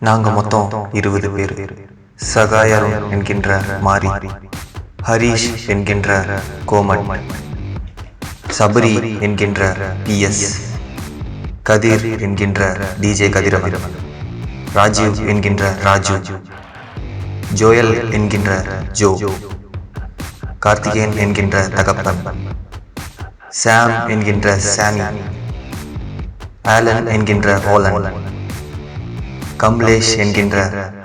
நாங்க மொத்தம் 20 பேர். சகாயரும் என்கின்ற மாரி, ஹரீஷ் என்கின்ற கோமன், சபரி என்கின்ற PS, கதிர் என்கின்ற DJ கதிரவன், ராஜீவ் என்கின்ற ராஜு, ஜோயல் என்கின்ற ஜோ, கார்த்திகேயன் என்கின்ற தகப்பன், சாம் என்கின்ற சாமி, ஆலன் என்கின்ற ஓலன், கம்லேஷ் என்கின்ற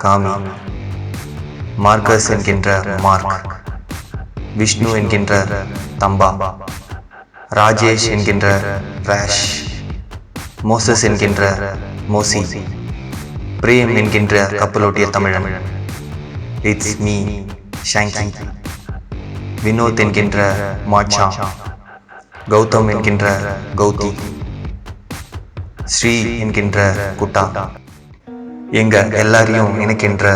காமி, மார்க்கஸ் என்கின்ற மார்க், விஷ்ணு என்கின்ற தம்பா, ராஜேஷ் என்கின்ற ராஷ், மோசஸ் என்கின்ற மோசி, பிரேம் என்கின்ற கப்பலோட்டிய தமிழன், இட்ஸ் மீ ஷாங்கி, வினோத் என்கின்ற மாச்சா, கௌதம் என்கின்ற கௌதி, ஸ்ரீ என்கின்ற குட்டா, எங்க எல்லாரையும் இணைக்கின்ற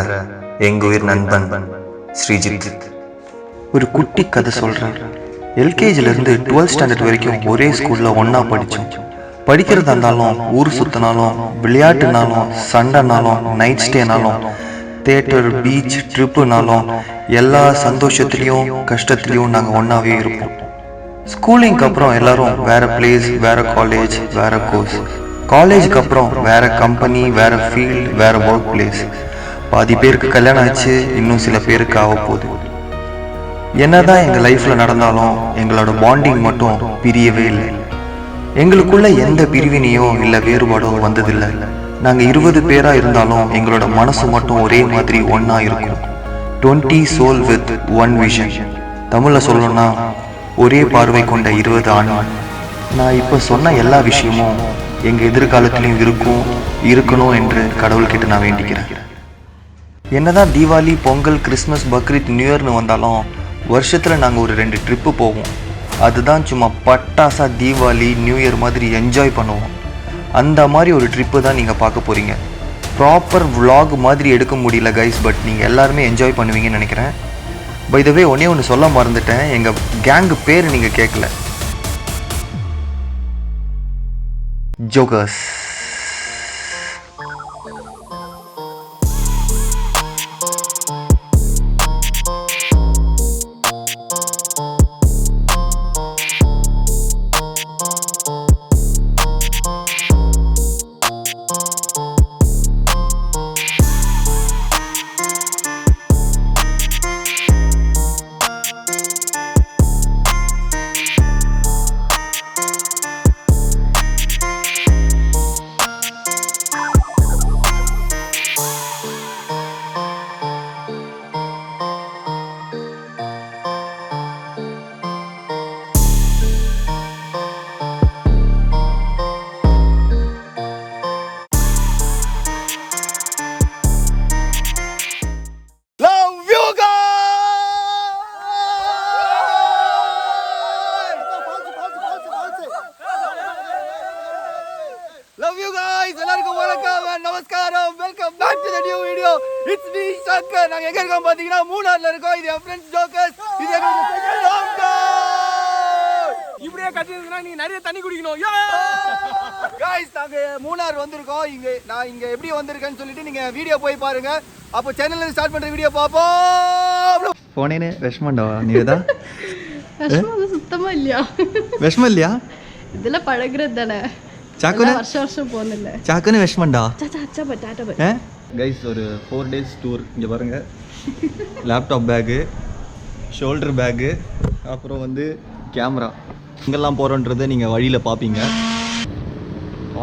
எங்குயிர் நண்பன் ஸ்ரீஜித். ஒரு குட்டி கதை சொல்கிறேன். எல்கேஜிலேருந்து 12th ஸ்டாண்டர்ட் வரைக்கும் ஒரே ஸ்கூலில் ஒன்றா படித்தோம். படிக்கிறதா இருந்தாலும், ஊர் சுற்றினாலும், விளையாட்டுனாலும், சண்டைனாலும், நைட் ஸ்டேனாலும், தேட்டர், பீச், ட்ரிப்புனாலும், எல்லா சந்தோஷத்துலேயும் கஷ்டத்துலேயும் நாங்கள் ஒன்றாவே இருப்போம். ஸ்கூலிங்க்கு அப்புறம் எல்லாரும் வேறு பிளேஸ், வேறு காலேஜ், வேறு கோர்ஸ். காலேஜுக்கு அப்புறம் வேறு கம்பெனி, வேறு ஃபீல்டு, வேறு ஒர்க் பிளேஸ். பாதி பேருக்கு கல்யாணம் ஆச்சு, இன்னும் சில பேருக்கு ஆக போகுது. என்னதான் எங்கள் லைஃப்பில் நடந்தாலும் எங்களோட பாண்டிங் மட்டும் பிரியவே இல்லை. எங்களுக்குள்ள எந்த பிரிவினையோ இல்லை வேறுபாடோ வந்ததில்லை. நாங்கள் 20 பேராக இருந்தாலும் எங்களோட மனசு மட்டும் ஒரே மாதிரி ஒன்றா இருக்கும். 20 soul with one vision. தமிழில் சொல்லணும்னா ஒரே பார்வை கொண்ட 20 ஆண்கள். நான் இப்போ சொன்ன எல்லா விஷயமும் எங்கள் எதிர்காலத்திலையும் இருக்கணும் என்று கடவுள்கிட்ட நான் வேண்டிக்கிறேன். என்னதான் தீபாவளி, பொங்கல், கிறிஸ்மஸ், பக்ரீத், நியூ இயர்னு வந்தாலும் வருஷத்தில் நாங்கள் ஒரு 2 ட்ரிப்பு போவோம். அதுதான் சும்மா பட்டாசா தீபாவளி, நியூ இயர் மாதிரி என்ஜாய் பண்ணுவோம். அந்த மாதிரி ஒரு ட்ரிப்பு தான் நீங்கள் பார்க்க போகிறீங்க. ப்ராப்பர் vlog மாதிரி எடுக்க முடியல கைஸ், பட் நீங்கள் எல்லாருமே என்ஜாய் பண்ணுவீங்கன்னு நினைக்கிறேன். பை த வே, ஒன்று சொல்ல மறந்துட்டேன். எங்கள் கேங்கு பேர் நீங்கள் கேட்கல, ஜோக்கர்ஸ். Love you guys. எல்லாருக்கும் வணக்கம், நமஸ்காரம். Welcome back to the new video. It's me Shankar. நாங்க எங்க இருக்கோம் பாத்தீங்கன்னா மூணார்ல இருக்கோம். இது என் ஃப்ரெண்ட்ஸ் ஜோக்கர்ஸ். இது எங்க செகண்ட் ஹோம் டவுன். இப்படியே கட்டினா நீ நிறைய தண்ணி குடிக்கணும். Guys, நாங்க மூணார் வந்திருக்கோம். நான் இங்க எப்படி வந்திருக்கேன்னு சொல்லிட்டு நீங்க வீடியோ போய் பாருங்க. அப்போ சேனல்ல ஸ்டார்ட் பண்ற வீடியோ பாப்போம். போனேனே விஷமண்டா நீதான்? விஷமம் சுத்தமா இல்லையா? விஷமம் இல்லையா? இதெல்லாம் பழகுறது தானே. சாக்குனே வருஷம் போனதில்ல. சாக்குனே விஷமண்டா. கைஸ், ஒரு 4 days டூர். இங்கே பாருங்கள், லேப்டாப் பேக்கு, ஷோல்டர் பேக்கு, அப்புறம் வந்து கேமரா. எங்கெல்லாம் போகிறோன்றதை நீங்கள் வழியில் பார்ப்பீங்க.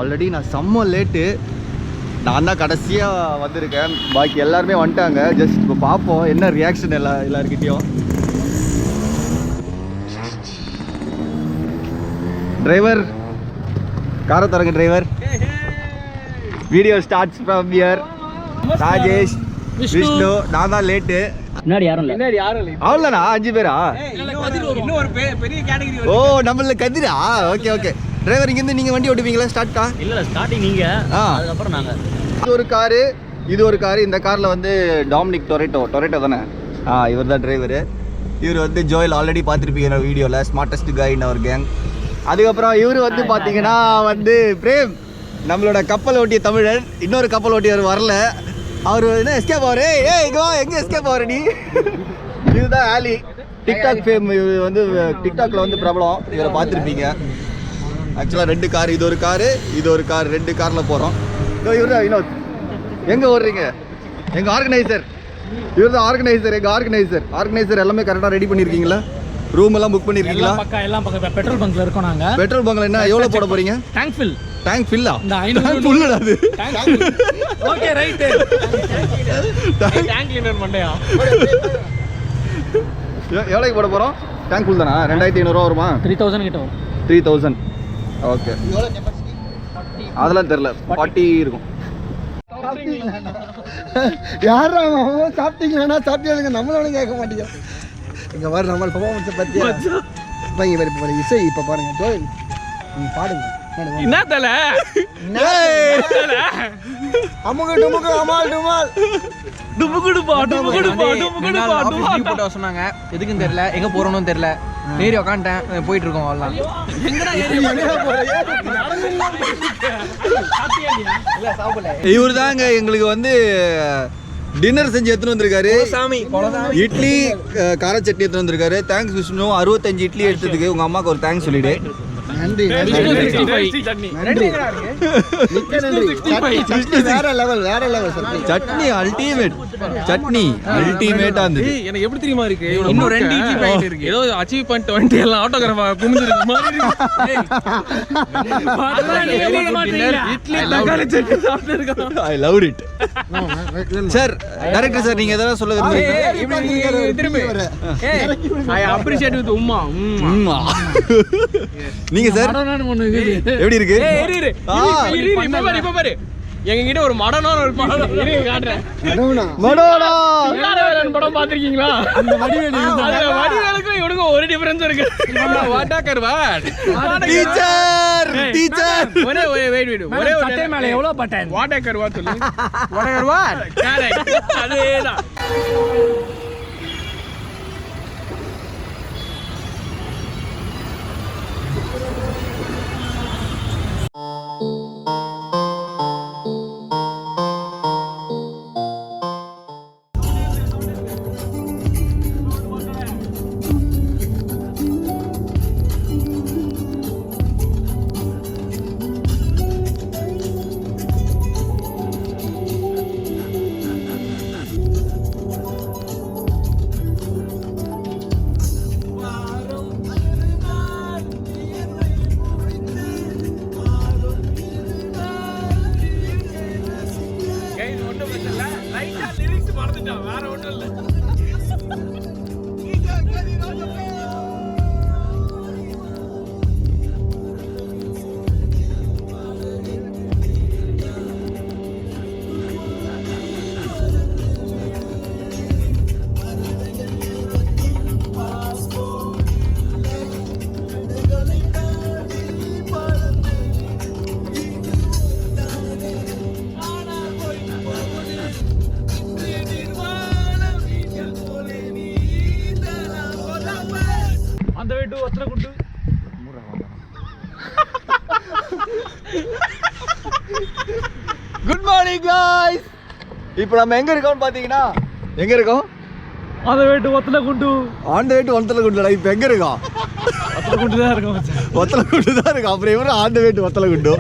ஆல்ரெடி நான் செம்ம லேட்டு. நான் தான் கடைசியாக வந்திருக்கேன். பாக்கி எல்லாருமே வந்துட்டாங்க. ஜஸ்ட் இப்போ பார்ப்போம் என்ன ரியாக்ஷன் எல்லாருக்கிட்டேயும். டிரைவர், காரை தரங்க driver. Video starts from here. Rajesh, Vishnu, நான் தான் லேட்டு. முன்னாடி யாரும் இல்லை. அவ்வளோண்ணா, 5 பேரா? இன்னொரு பெரிய கேட்டகரி. ஓ, நம்மள கதிரா? Okay okay. டிரைவர், இங்கேருந்து நீங்கள் வண்டி ஓட்டுவீங்களா? ஸ்டார்ட்டா? இல்லை, ஸ்டார்டிங் நீங்கள், அதுக்கப்புறம் நாங்கள். இது ஒரு காரு, இது ஒரு காரு. இந்த காரில் வந்து டாமினிக் டொரேட்டோ தானே? இவர் தான் டிரைவரு. இவர் வந்து ஜோயல், ஆல்ரெடி பார்த்துருப்பீங்க வீடியோவில், ஸ்மார்ட்டஸ்ட் கை இன் அவர் கேங். அதுக்கப்புறம் இவர் வந்து பார்த்தீங்கன்னா வந்து பிரேம். நம்மளோட கப்பல் ஓட்டிய தமிழன் இன்னொரு கப்பல் ஓட்டியவர் வரல. அவர் என்ன எஸ்கேப் ஆவார். இங்கே வா, எங்கே எஸ்கேப் ஆவார் நீ? இதுதான் ஆலி, டிக்டாக் ஃபேம். வந்து டிக்டாக்ல வந்து பிரபலம். இவரை பார்த்துருப்பீங்க. ஆக்சுவலாக 2 கார், இது ஒரு காரு, இது ஒரு கார், 2 காரில் போகிறோம். இவர் தான் வினோத். எங்கே ஓடுறீங்க? எங்கள் ஆர்கனைசர். இவர் தான் ஆர்கனைசர், எங்கள் ஆர்கனைசர். ஆர்கனைசர் எல்லாமே கரெக்டாக ரெடி பண்ணியிருக்கீங்களா? ரூம் எல்லாம் புக் பண்ணியிருக்கீங்களா? எல்லாம் பக்கம் பெட்ரோல் பங்க்ல இருக்கோம் நாங்க. பெட்ரோல் பங்க்ல என்ன எவ்வளோ போட போறீங்க? Tank fill. டேங்க் ஃபில்லா? இந்த 500 ஃபுல்லடா அது. Okay right. டேங்க் கிளீனர் மண்டையா? எவ்வளோக்கு போட போகிறோம்? டேங்க் ஃபுல் தானா? 2500 ரூபா வருமா? 3000 கிட்ட வரும். 3000. ஓகே, அதெல்லாம் தெரில, 40 இருக்கும். யாரா சாப்பிட்டீங்களா? சாப்பிட்டீங்க, நம்மளும் கேட்க மாட்டேங்க. இங்கே வர நம்ம பர்ஃபார்மன்ஸை பற்றி இப்போ இங்கே இப்போ இசை இப்போ பாருங்க ஜோயல், நீங்கள் பாடுங்க. என்ன தல அமுக டுமுக அமால் டுமால் போட்டு சொன்னாங்க. எதுக்கும் தெரியல, எங்க போறோம்னு தெரியல. ஏறி உக்காந்துட்டேன், போயிட்டு இருக்கோம். வரலாம் இவர் தாங்க எங்களுக்கு வந்து டின்னர் செஞ்சு எடுத்துன்னு வந்திருக்காரு. இட்லி கார சட்னி எடுத்துன்னு வந்திருக்காரு. தேங்க்ஸ் விஷ்ணு. 65 இட்லி எடுத்ததுக்கு உங்க அம்மாவுக்கு ஒரு தேங்க்ஸ் சொல்லிடு. நன்றி நன்றி வேற லெவல், வேற லெவல் சட்னி அல்டிமேட். சட்னி அல்டிமேட்டா இருந்தது. எனக்கு எப்படி தெரியுமா இருக்கு? இன்னும் 2 இட்லி பாக்கெட் இருக்கு. ஏதோ அச்சீவ் பண்ணிட்டு வந்து எல்லாம் ஆட்டோகிராஃபா குமிஞ்சிருக்கு மாதிரி இட்லி தக்காளி சட்னி சாப்பிட்டு இருக்கோம். I love it. Sir director sir, நீங்க எதாவது சொல்ல விரும்புறீங்க? ஐ அப்ரிஷியேட் வித் உம்மா. நீங்க சார் எப்படி இருக்கு? இப்ப பாரு, எங்க கிட்ட ஒரு மடனான ஒரு காட்டுறேன். படம் பாத்திருக்கீங்களா? அந்த வடிவேலுக்கும் இவனுக்கும் ஒரு டிஃபரன்ஸ் இருக்கு. ஒரே சட்டை மேல எவ்வளவு பட்டன்? வாட்டக்கர்வா சொல்லு. வாட்டக்கர்வா கரெக்ட், அதேதான். Good morning guys. இப்போ நம்ம எங்க இருக்கோம்னு பாத்தீங்கன்னா, எங்க இருக்கோம்? அந்த வேட்டு ஒத்தல குண்டு. ஆன் த வே டு ஒத்தல குண்டுடா. இப்போ எங்க இருக்கோம்? ஒத்தல குண்டு தான் இருக்கோம் மச்சான். ஒத்தல குண்டு தான் இருக்கு. அப்புறம் இவரு ஆன் த வே டு ஒத்தல குண்டு.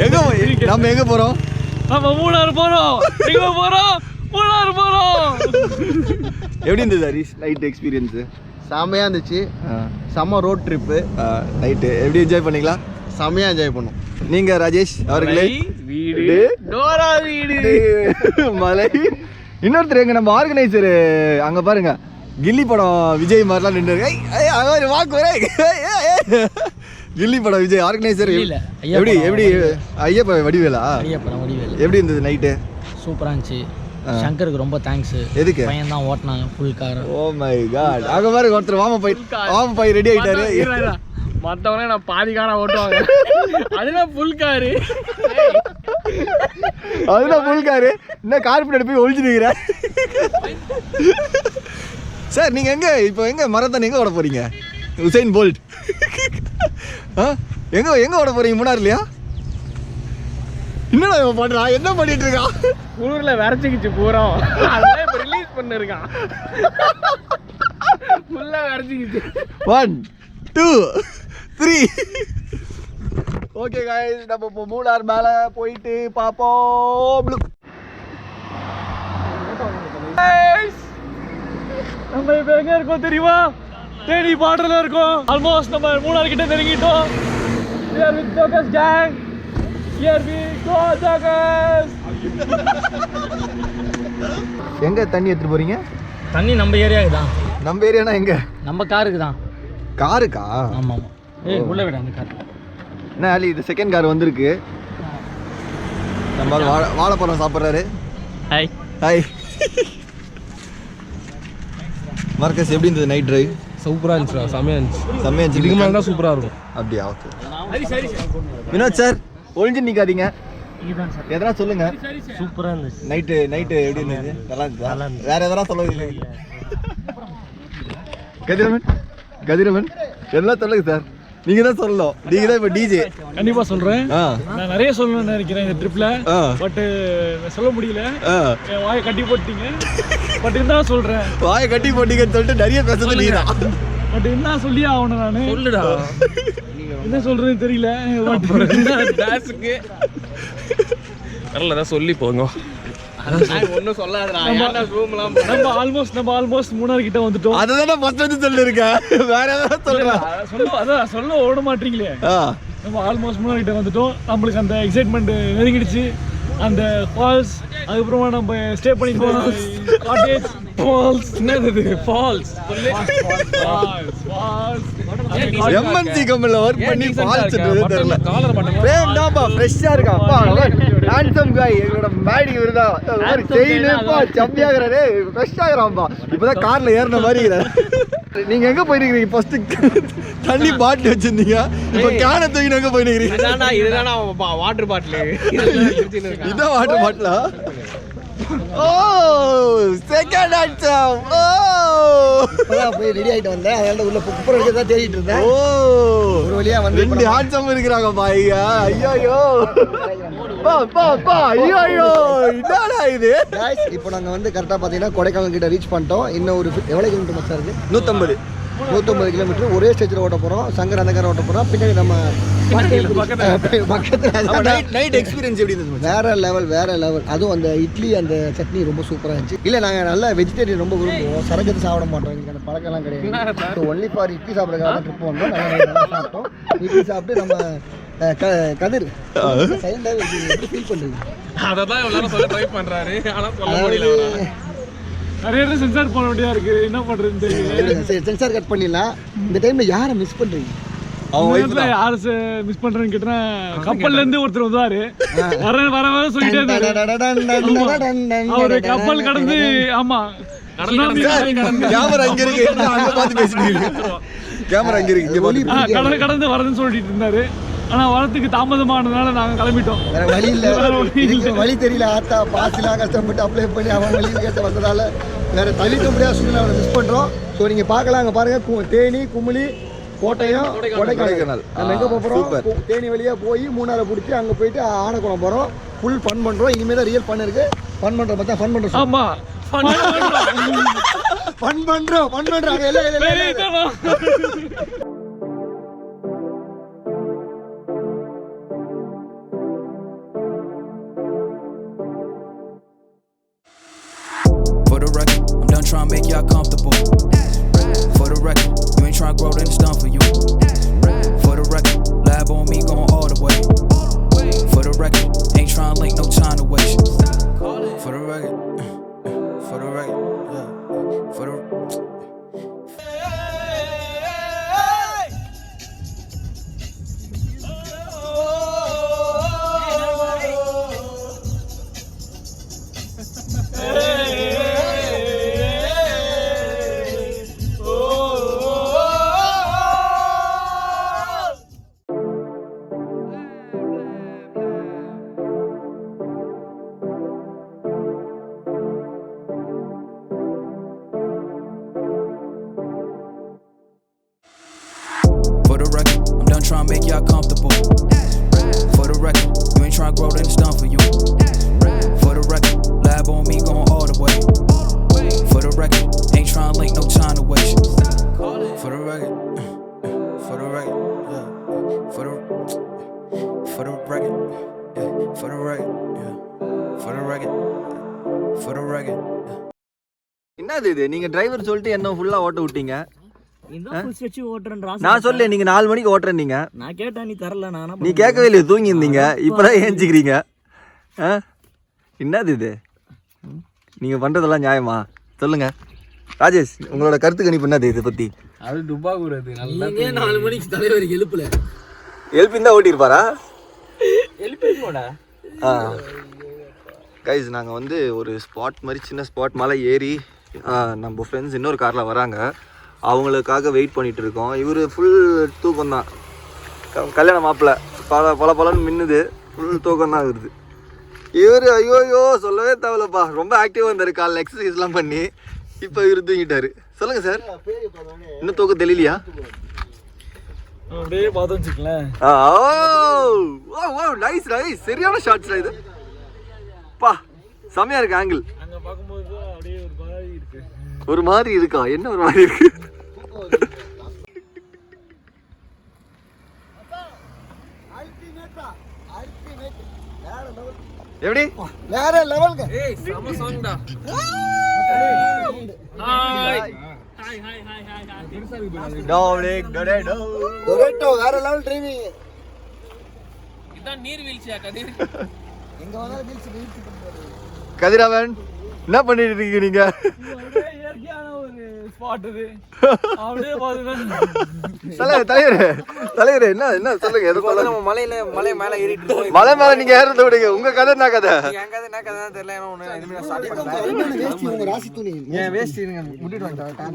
எங்க நம்ம எங்க போறோம்? நம்ம மூணாறு போறோம். எங்க போறோம்? மூணாறு போறோம். எப்படி இருந்தது ஹரிஷ் நைட் எக்ஸ்பீரியன்ஸ்? செம்மையா இருந்துச்சு. செம்ம ரோட் ட்ரிப்பு. நைட்டு எப்படி என்ஜாய் பண்ணீங்களா? செம்மையா என்ஜாய் பண்ணோம். நீங்க ராஜேஷ் அவர்களே? வீடு டோரா வீடு மலை. இன்னொருத்தர் எங்க நம்ம ஆர்கனைசர் அங்க பாருங்க, கில்லி படம் விஜய் மாதிரிலாம் நின்று வாக்கு கில்லி படம் விஜய் ஆர்கனைசர். எப்படி எப்படி ஐயப்ப வடிவேலா? எப்படி இருந்தது நைட்டு? சூப்பரா இருந்துச்சு. சங்கருக்கு ரொம்ப தேங்க்ஸ். எதுக்கு? பையன் தான் ஓட்டினாங்க full car. Oh my god. அங்க பாருங்க ஒருத்தர் வாம பை ரெடி ஆயிட்டாரு. மற்றவங்க நான் பாதி காரை ஓட்டுவாங்க. அதுதான் ஃபுல் காரு. அதுதான் ஃபுல் காரு. இன்னும் கார் பின்னாடி போய் ஒழிச்சுருக்கிற. சார் நீங்கள் எங்கே இப்போ எங்கே மரத்தான் எங்கே ஓட போகிறீங்க? உசைன் போல்ட் எங்கே ஓட போகிறீங்க? மூணாறுலையா? என்னடா இவன் பண்றான்? என்ன பண்ணிட்டு இருக்கான்? குளிர்ல விரைச்சிக்கிச்சு பூரா அதெல்லாம் இப்போ ரிலீஸ் பண்ணிருக்கான் ஃபுல்லா விரைச்சிக்கிச்சு 1 2 3 ஓகே गाइस நம்ம இப்போ மூணார் மேல போயிட்டு பாப்போம். நம்ம இப்போ எங்க இருக்கோம் தெரியுமா? தேனி பார்டர்ல இருக்கோம். ஆல்மோஸ்ட் நம்ம மூணார் கிட்ட நெருங்கிட்டோம். Here with Jokas gang. Here we go Jokas. எங்க தண்ணி எடுத்துட்டு போறீங்க? தண்ணி நம்ம ஏரியாவுக்கு தான். நம்ம ஏரியானா எங்க? நம்ம காருக்கு தான். காருக்கா? ஆமா ஆமா. ஏய் உள்ள விட அந்த கார். என்ன ஆலி இது செகண்ட் கார் வந்திருக்கு. நம்ம வாழைப்பழம் சாப்பிட்றாரு. Hi hi. மார்க்கஸ் எப்படி இருந்தது நைட் டிரைவ்? சூப்பரா இருந்துச்சு. செமையா இருந்துச்சு. செம்மையா இருந்துச்சு. இதுக்கு மேல தான் சூப்பரா இருக்கும். அப்படியா? ஓகே. வினோத் சார் ஒளிஞ்சு நிக்காதீங்க. எதனா சொல்லுங்க. சூப்பரா இருந்துச்சு. நைட்டு எப்படி இருந்தது? நல்லா இருந்துச்சா? வேற எதனா சொல்லுங்க. கதிரவன் எல்லாம் சொல்லுங்க சார். நீங்க தான் சொல்லணும். நீங்க தான் இப்ப டிஜே. கண்டிப்பா சொல்றேன். நான் நிறைய சொல்லணும்னு நினைக்கிறேன் இந்த ட்ரிப்ல. பட் சொல்ல முடியல. என் வாயை கட்டி போட்டீங்க. பட் என்ன சொல்றேன்? வாயை கட்டி போட்டீங்கன்னு சொல்லிட்டு நிறைய பேசுறது நீங்க தான். பட் என்ன சொல்லியே ஆகணும் நானு. சொல்லுடா. என்ன சொல்றதுன்னு தெரியல. டாஸ்க்கு வரல தான் சொல்லி போங்க. ஒன்னும் சொல்லாதடா. ஏன்டா ரூம்லாம் நம்ம ஆல்மோஸ்ட் மூணார் கிட்ட வந்துட்டோம். அததான் ஃபர்ஸ்ட் வந்து சொல்லிருக்கேன். வேற ஏதாவது சொல்றேன். சொல்ல ஓட மாட்டீங்களே. நம்ம ஆல்மோஸ்ட் மூணார் கிட்ட வந்துட்டோம். நம்மளுக்கு அந்த எக்ஸைட்மெண்ட் நெருங்கிடுச்சு. அந்த ஃபால்ஸ் அதுக்கப்புறமா நம்ம ஸ்டே பண்ணிருக்கோம். Cottage falls. என்னது ஃபால்ஸ்? எம்என்சி கம்பெனில வர்க் பண்ணி ஃபால்ஸ்ன்றது தெரியல. வேண்டாம்பா ஃப்ரெஷ்ஷா இருக்கா. அப்பா ஹேண்ட்சம் காய். எங்களோட மேடி விருதா ஒரு செயின்ப்பா செம்மையாகறானே. ஃப்ரெஷ்ஷாகறாம்பா. இப்போதான் கார்ல ஏறின மாதிரி இருக்கிறார். நீங்க எங்க போயிருக்கீங்க? ஃபர்ஸ்ட் தண்ணி பாட்டில் வச்சிருந்தீங்க. இப்போ கேனை தூக்கிட்டு எங்க போயிருக்கீங்க? இதுதானா வாட்டர் பாட்டில். இதான் வாட்டர் பாட்டிலா? ஓ செகண்ட் ஹேண்ட்சம். ஓ இப்பதான் போய் ரெடி ஆயிட்டு வந்தேன். அதனால உள்ள குப்பரை எடுக்க தான் தேடிட்டு இருந்தேன். ஓ ஒரு வழியா வந்து ரெண்டு ஹேண்ட்சம் இருக்கிறாங்க பாய்யா. ஐயோ பா ஐயோ என்னடா இது? गाइस இப்போ நாங்க வந்து கரெக்டா பாத்தீங்கன்னா கொடைக்கானல் கிட்ட ரீச் பண்ணிட்டோம். இன்னும் ஒரு எவ்வளவு கிலோமீட்டர் மச்சா இருக்கு? 150 கிலோமீட்டர் ஒரே ஸ்டேஜ்ல ஓட்ட போறோம். சங்கர் அந்த கார ஓட்ட போறோம். பின்னாடி நம்ம பக்கத்துல நைட் எக்ஸ்பீரியன்ஸ் எப்படி இருந்தது? வேற லெவல். அதுவும் அந்த இட்லி அந்த சட்னி ரொம்ப சூப்பரா இருந்துச்சு. இல்ல நாங்க நல்லா வெஜிடேரியன் ரொம்ப விரும்புவோம். சரக்கு சாப்பிட மாட்டோம். எனக்கு அந்த பழக்கம்லாம் கிடையாது. ஒன்லி ஃபார் இட்லி சாப்பிடுறதுக்காக ட்ரிப் வந்தோம். நல்லா சாப்பிட்டோம். இட்லி சாப்பிட்டு நம்ம கதிர் சைலண்டாக ஃபீல் பண்றீங்க? அததான் இவ்வளவு சொல்ல ட்ரை பண்றாரு. ஆனா சொல்ல முடியல. நிறைய சென்சார் போட வேண்டியதா இருக்கு. என்ன பண்றதுன்னு தெரியல. சரி சென்சார் கட் பண்ணிடலாம். இந்த டைம்ல யாரை மிஸ் பண்றீங்க? அவங்க யாரு மிஸ் பண்றேன்னு கேட்டா கப்பல்ல இருந்து ஒருத்தர் வந்தாரு. வர சொல்லிட்டே இருந்தாரு. அவரு கப்பல் கடந்து ஆமா கேமரா இங்க இருக்கு. அங்க பார்த்து பேசிட்டு கேமரா இங்க இருக்கு. கடல் கடந்து வரதுன்னு சொல்லிட்டு இருந்தாரு. ஆனா வரத்துக்கு தாமதமானதுனால நாங்க கிளம்பிட்டோம். வேற வழி இல்ல. வழி தெரியல. ஆத்தா பாசிலாம் கஷ்டப்பட்டு அப்ளை பண்ணி அவன் வழி கேட்டு வந்ததால வேற தள்ளிக்க முடியாத சூழ்நிலை அவனை மிஸ் பண்றோம். ஸோ நீங்க பார்க்கலாம். அங்க பாருங்க தேனி குமுளி கோட்டையம் கொடைக்கானல். நம்ம எங்க போறோம்? தேனி வழியா போய் மூணாரை பிடிச்சி அங்க போயிட்டு ஆனைக்குளம் போறோம். ஃபுல் ஃபன் பண்றோம். இனிமே தான் ரியல் ஃபன் இருக்கு. ஃபன் பண்ற பார்த்தா ஃபன் பண்றோம். ஆமா ஃபன் பண்றோம். எல்லாம் For the record, I'm done trying to make y'all comfortable. For the record, you ain't trying to grow, then it's done for you. For the record, lab on me going all the way. For the record, ain't trying to link, no time to waste. For the record, for the record, yeah. For the trying to make y'all comfortable. For the record, you ain't tryna grow, then it's done for you. For the record, lab on me going all the way. For the record, ain't tryna link, no time to waste. For the record, for the record, yeah. For the record, yeah. For the record, yeah. For the record, for the record. என்னது இது நீங்க driver சொல்லிட்டு என்ன ஃபுல்லா ஓட்ட விட்டீங்க ஓட்டுறேன் நான் சொல்ல நீங்க 4 மணிக்கு ஓட்டுறேன் நீங்க நான் கேட்டேன் நீ தரல நான் நீ கேட்கவே இல்லையே தூங்கி இருந்தீங்க இப்பதான் ஏஞ்சிக்கிறீங்க என்னது இது நீங்க பண்றதெல்லாம் நியாயமா சொல்லுங்க ராஜேஷ் உங்களோட கருத்து கணிப்பு என்னது இதை பத்தி அது துபாகூர் நல்லா 4 மணிக்கு தலைவர் எழுப்பல எழுப்பிந்தா ஓட்டிருப்பாரா எழுப்பிடா கைஸ் நாங்கள் வந்து ஒரு ஸ்பாட் மாதிரி சின்ன ஸ்பாட் மேலே ஏறி நம்ம ஃப்ரெண்ட்ஸ் இன்னொரு காரில் வராங்க அவங்களுக்காக வெயிட் பண்ணிகிட்டு இருக்கோம் இவர் ஃபுல் தூக்கம் தான் கல்யாண மாப்பிள்ளை பலன்னு மின்னுது ஃபுல் தூக்கம் தான் வருது இவர் ஐயோயோ சொல்லவே தேவையில்லப்பா ரொம்ப ஆக்டிவாக இருந்தார் காலைல எக்ஸசைஸ்லாம் பண்ணி இப்போ இவர் தூங்கிட்டாரு சொல்லுங்கள் சார் இன்னும் தூக்கம் தெரியலையா அப்படியே பார்த்து வச்சுக்கலாம் நைஸ் நைஸ் சரியான ஷாட்ஸ் இது பா செமையா இருக்கு ஆங்கிள் அங்க பாக்கும்போது அப்படியே ஒரு மாதிரி இருக்கு ஒரு மாதிரி இருக்கா என்ன ஒரு மாதிரி இருக்கு எப்படி வேற லெவல்ங்க ஏய் சம சாங்டா டொரேட்டோ வேற லெவல் டிரைவிங் இதான் நீர்வீழ்ச்சியா கதிர் எங்க வந்தாலும் வீழ்ச்சி கதிரவன் என்ன பண்ணிட்டு இருக்கீங்க நீங்க இயற்கையான ஒரு ஸ்பாட் இது அப்படியே பாத்துனா தலைவரே என்ன சொல்லுங்க எது சொல்லுங்க நம்ம மலை மேல ஏறிட்டு இருக்கோம் மலை மேல நீங்க ஏறத விடுங்க உங்க கதை என்ன கதை என் கதை என்ன கதை தெரியல ஏன்னா ஒண்ணு எதுமே ஸ்டார்ட் பண்ணல வேஸ்ட் உங்க ராசி துணி ஏன் வேஸ்ட் இருங்க முட்டிட்டு வந்துட்டேன்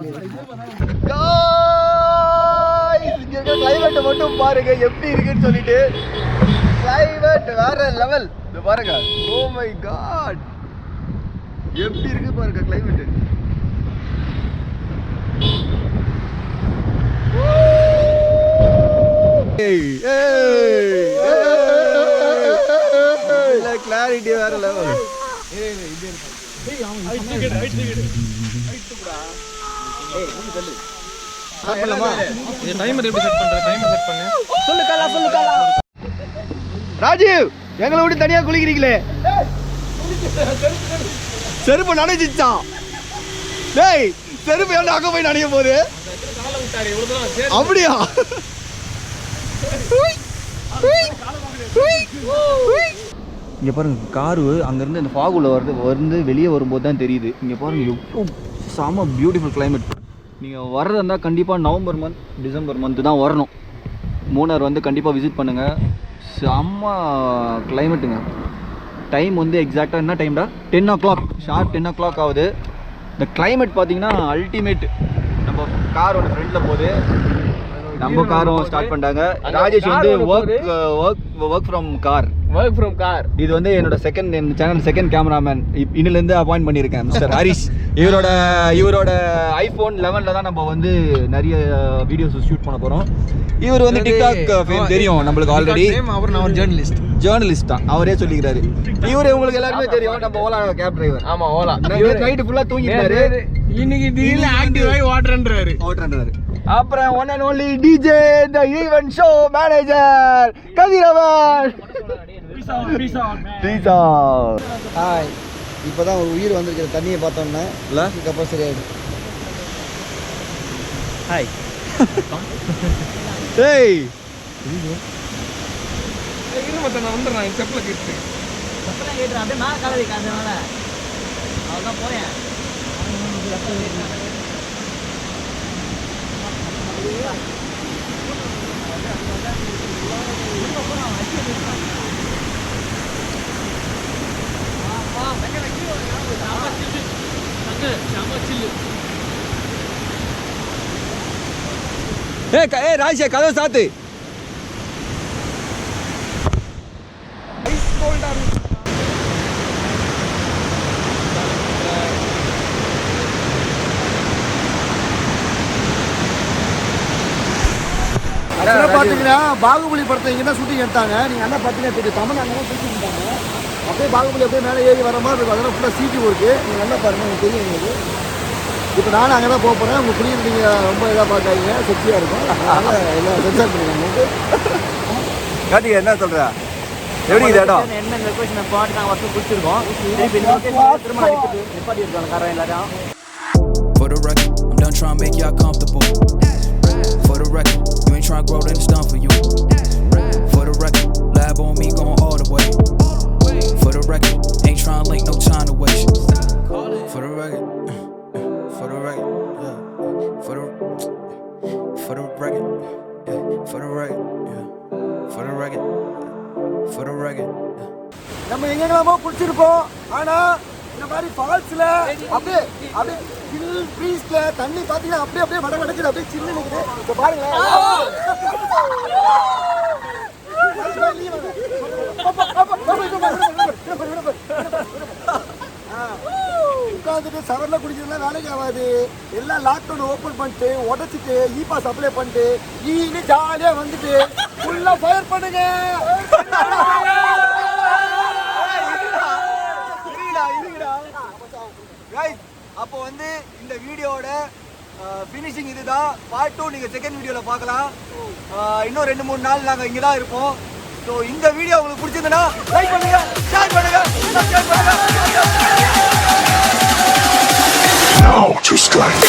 இங்க கிளைமேட் மட்டும் பாருங்க எப்படி இருக்குன்னு சொல்லிட்டு கிளைமேட் வேற லெவல் இது பாருங்க ஓ மை காட் எப்படி இருக்கு பாருங்க கிளைமேட் கிளாரிட்டி வேற லெவல் டைமர் எப்படி செட் பண்ற டைமர் செட் பண்ணு சொல்லுக்கலா ராஜீவ் எங்களை விட்டு தனியா குளிக்கிறீங்களே செருப்பு நனைஞ்சிச்சான் டேய் செருப்பு ஏன்டா அங்க போய் நனைய போகுது அப்படியா இங்கே பாருங்க காரு அங்கேருந்து அந்த ஃபாகுல வந்து வெளியே வரும்போது தான் தெரியுது இங்கே பாருங்க எவ்வளோ செம பியூட்டிஃபுல் கிளைமேட் நீங்கள் வர்றதா இருந்தால் கண்டிப்பாக நவம்பர் மந்த் டிசம்பர் மந்த்து தான் வரணும் மூணார் வந்து கண்டிப்பாக விசிட் பண்ணுங்கள் செம்ம கிளைமேட்டுங்க டைம் வந்து எக்ஸாக்டாக என்ன டைம்டா 10 o'clock ஷார்ப் 10 o'clock ஆகுது இந்த கிளைமேட் பார்த்தீங்கன்னா அல்டிமேட் நம்ம கார் ஒன்று ஃப்ரெண்டில் போகுது நம்ம காரும் ஸ்டார்ட் பண்ணிட்டாங்க ராஜேஷ் வந்து ஒர்க் ஃப்ரம் கார் இது வந்து என்னோட சேனல் செகண்ட் கேமராமேன் இன்னிலேருந்து அப்பாயிண்ட் பண்ணியிருக்கேன் மிஸ்டர் ஹரிஷ் இவரோட ஐஃபோன் 11 தான் நம்ம வந்து நிறைய வீடியோஸ் ஷூட் பண்ண போகிறோம் இவர் வந்து டிக்டாக் ஃபேம் தெரியும் நம்மளுக்கு ஆல்ரெடி அவர் நான் ஒரு ஜேர்னலிஸ்ட் தான் அவரே சொல்லிக்கிறாரு இவரு உங்களுக்கு எல்லாருமே தெரியும் நம்ம ஓலா கேப் டிரைவர் ஆமா ஓலா நைட்டு ஃபுல்லா தூங்கிட்டாரு இன்னைக்கு திடீர்னு ஆக்டிவாகி ஓட்டுறாரு அப்புறம் one and only DJ the event show manager Kathiravan pizza hi இப்போதான் ஒரு உயிர் வந்திருக்கிற தண்ணியை பார்த்தோன்னே இல்லை இதுக்கப்புறம் சரியாயிடும் ஹாய் ஏய் நான் வந்துடுறேன் செப்பல கேட்டு அப்படியே மேலே கால வைக்க அதனால அவ்வளோதான் போறேன் ஏய் ராஜேஷ் கதவை சாத்து அதெல்லாம் பார்த்தீங்கன்னா பாகுபலி படத்தை இங்கே தான் ஷூட்டிங் எடுத்தாங்க. நீங்கள் என்ன பார்த்தீங்கன்னா தெரியும், தமிழ்நாட்டில் தான் ஷூட்டிங் எடுத்தாங்க. அப்படியே பாகுபலி அப்படியே மேலே ஏறி வர மாதிரி இருக்கும். அதெல்லாம் ஃபுல்லாக சிடி ஒர்க்கு. நீங்கள் என்ன பாருங்கள், உங்களுக்கு தெரியும் உங்களுக்கு. இப்போ நானும் அங்கே தான் போக போகிறேன். உங்கள் புரியுது, நீங்கள் ரொம்ப இதாக பார்க்காதீங்க, செக்ஸியாக இருக்கும். அதனால் எல்லாம் சென்சார் பண்ணிடுங்க. கார்த்திகா என்ன சொல்கிறா, எப்படி இது இடம்? என்ன லொக்கேஷன் பாட்டு நாங்கள் வருஷம் பிடிச்சிருக்கோம். திருப்பி இந்த லொக்கேஷன் திரும்ப நிப்பாட்டி இருக்காங்க காரம் எல்லாரும். For the record, I'm done trying to make y'all comfortable. For the record, you ain't trying to grow, then it's done for you. For the record, lab on me going all the way. For the record, ain't trying to link, no time to waste. For the record, for the record, yeah. For the record, yeah. For the record, yeah. For the record, for the record. நம்ம எங்கெல்லாமோ குடிச்சிருப்போம். ஆனால் இந்த மாதிரி ஃபால்ஸில் அப்படியே அப்படியே சில் ப்ரீஸில் தண்ணி பார்த்தீங்கன்னா அப்படியே அப்படியே வட வடக்குது, அப்படியே சில்லு நிற்குது. இப்போ பாருங்களேன், உட்காந்துட்டு சவரில் குடிக்கிறதுலாம் வேலைக்கு ஆகாது. எல்லாம் லாக்டவுன் ஓப்பன் பண்ணிட்டு உடச்சிட்டு இ பாஸ் அப்ளை பண்ணிட்டு ஈன்னு ஜாலியாக வந்துட்டு ஃபுல்லாக ஃபயர் பண்ணுங்க. அப்போ வந்து இந்த வீடியோட ஃபினிஷிங் இதுதான். பார்ட் 2 நீங்கள் செகண்ட் வீடியோவில் பார்க்கலாம். இன்னும் 2-3 நாள் நாங்கள் இங்கே தான் இருப்போம். ஸோ இந்த வீடியோ உங்களுக்கு பிடிச்சிருந்ததுன்னா லைக் பண்ணுங்க, ஷேர் பண்ணுங்க, சப்ஸ்கிரைப் பண்ணுங்க. Now to strike.